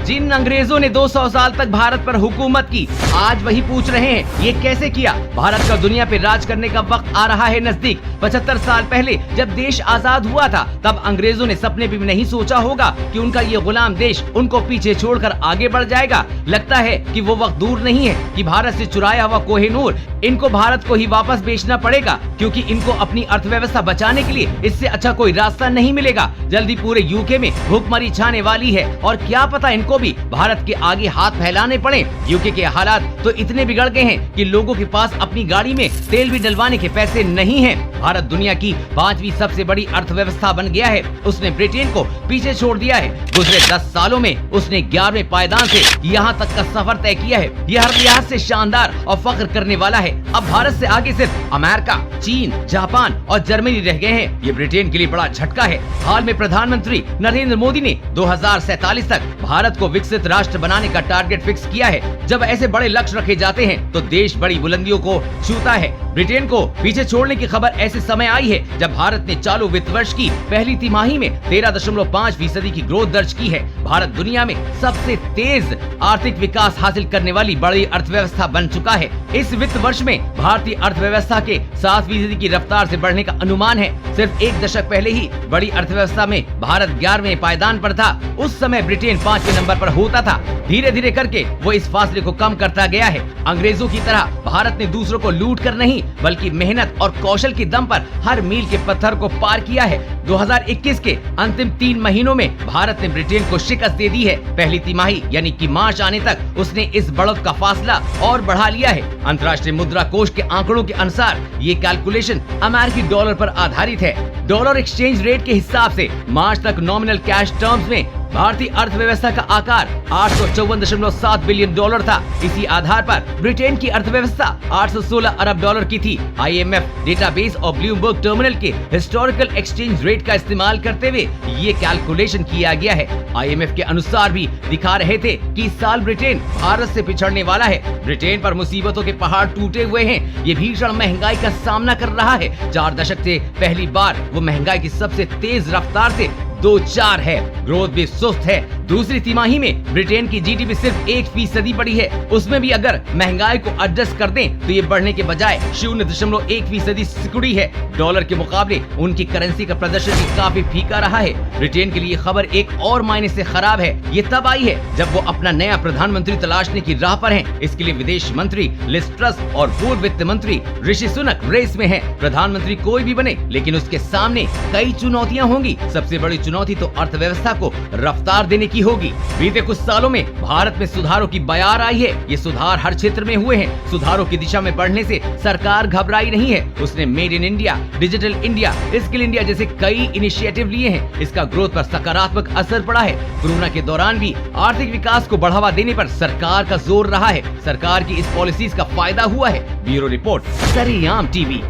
जिन अंग्रेजों ने 200 साल तक भारत पर हुकूमत की, आज वही पूछ रहे हैं ये कैसे किया। भारत का दुनिया पे राज करने का वक्त आ रहा है नजदीक। 75 साल पहले जब देश आजाद हुआ था, तब अंग्रेजों ने सपने भी नहीं सोचा होगा कि उनका ये गुलाम देश उनको पीछे छोड़कर आगे बढ़ जाएगा। लगता है कि वो वक्त दूर नहीं है कि भारत से चुराया हुआ कोहिनूर इनको भारत को ही वापस बेचना पड़ेगा, क्योंकि इनको अपनी अर्थव्यवस्था बचाने के लिए इससे अच्छा कोई रास्ता नहीं मिलेगा। जल्दी पूरे यूके में भूखमरी छाने वाली है और क्या पता इनको भी भारत के आगे हाथ फैलाने पड़े। यूके के हालात तो इतने बिगड़ गए हैं कि लोगों के पास अपनी गाड़ी में तेल भी डलवाने के पैसे नहीं हैं। भारत दुनिया की 5वीं सबसे बड़ी अर्थव्यवस्था बन गया है। उसने ब्रिटेन को पीछे छोड़ दिया है। गुजरे 10 सालों में उसने 11वें पायदान से यहाँ तक का सफर तय किया है। यह हर लिहाज से शानदार और फख्र करने वाला है। अब भारत से आगे सिर्फ अमेरिका, चीन, जापान और जर्मनी रह गए हैं। ये ब्रिटेन के लिए बड़ा झटका है। हाल में प्रधानमंत्री नरेंद्र मोदी ने 2047 तक भारत को विकसित राष्ट्र बनाने का टारगेट फिक्स किया है। जब ऐसे बड़े लक्ष्य रखे जाते हैं तो देश बड़ी बुलंदियों को छूता है। ब्रिटेन को पीछे छोड़ने की खबर ऐसे समय आई है जब भारत ने चालू वित्त वर्ष की पहली तिमाही में 13.5% की ग्रोथ दर्ज की है। भारत दुनिया में सबसे तेज आर्थिक विकास हासिल करने वाली बड़ी अर्थव्यवस्था बन चुका है। इस वित्त वर्ष में भारतीय अर्थव्यवस्था के 7% की रफ्तार से बढ़ने का अनुमान है। सिर्फ एक दशक पहले ही बड़ी अर्थव्यवस्था में भारत 11वें पायदान पर था। उस समय ब्रिटेन 5वें नंबर पर होता था। धीरे धीरे करके वो इस फासले को कम करता गया है। अंग्रेजों की तरह भारत ने दूसरों को लूट कर नहीं, बल्कि मेहनत और कौशल के दम पर हर मील के पत्थर को पार किया है। 2021 के अंतिम 3 महीनों में भारत ने ब्रिटेन को शिकस्त दे दी है। पहली तिमाही यानी कि मार्च आने तक उसने इस बढ़त का फासला और बढ़ा लिया है। अंतर्राष्ट्रीय मुद्रा कोष के आंकड़ों के अनुसार ये कैलकुलेशन अमेरिकी डॉलर पर आधारित है। डॉलर एक्सचेंज रेट के हिसाब से मार्च तक नॉमिनल कैश टर्म्स में भारतीय अर्थव्यवस्था का आकार 854.7 बिलियन डॉलर था। इसी आधार पर ब्रिटेन की अर्थव्यवस्था 816 अरब डॉलर की थी। IMF डेटाबेस और ब्लूमबर्ग टर्मिनल के हिस्टोरिकल एक्सचेंज रेट का इस्तेमाल करते हुए ये कैलकुलेशन किया गया है। IMF के अनुसार भी दिखा रहे थे कि इस साल ब्रिटेन भारत से पिछड़ने वाला है। ब्रिटेन पर मुसीबतों के पहाड़ टूटे हुए हैं। ये भीषण महंगाई का सामना कर रहा है। 4 दशक से पहली बार वो महंगाई की सबसे तेज रफ्तार से 2.4 है। ग्रोथ भी सुस्त है। दूसरी तिमाही में ब्रिटेन की GDP सिर्फ 1% बढ़ी है। उसमें भी अगर महंगाई को एडजस्ट कर दें तो ये बढ़ने के बजाय 0.1% सिकुड़ी है। डॉलर के मुकाबले उनकी करेंसी का प्रदर्शन भी काफी फीका रहा है। ब्रिटेन के लिए खबर एक और मायने से खराब है। ये तब आई है जब वो अपना नया प्रधानमंत्री तलाशने की राह पर हैं। इसके लिए विदेश मंत्री लिज ट्रस और पूर्व वित्त मंत्री ऋषि सुनक रेस में हैं। प्रधानमंत्री कोई भी बने, लेकिन उसके सामने कई चुनौतियां होंगी। सबसे बड़ी चुनौती तो अर्थव्यवस्था को रफ्तार देने की होगी। बीते कुछ सालों में भारत में सुधारों की बयार आई है। ये सुधार हर क्षेत्र में हुए हैं। सुधारों की दिशा में बढ़ने से सरकार घबराई नहीं है। उसने made in India, digital India, skill India जैसे कई इनिशिएटिव लिए हैं। इसका ग्रोथ पर सकारात्मक असर पड़ा है। कोरोना के दौरान भी आर्थिक विकास को बढ़ावा देने पर सरकार का जोर रहा है। सरकार की इस पॉलिसीज का फायदा हुआ है। ब्यूरो रिपोर्ट, सरेआम टीवी।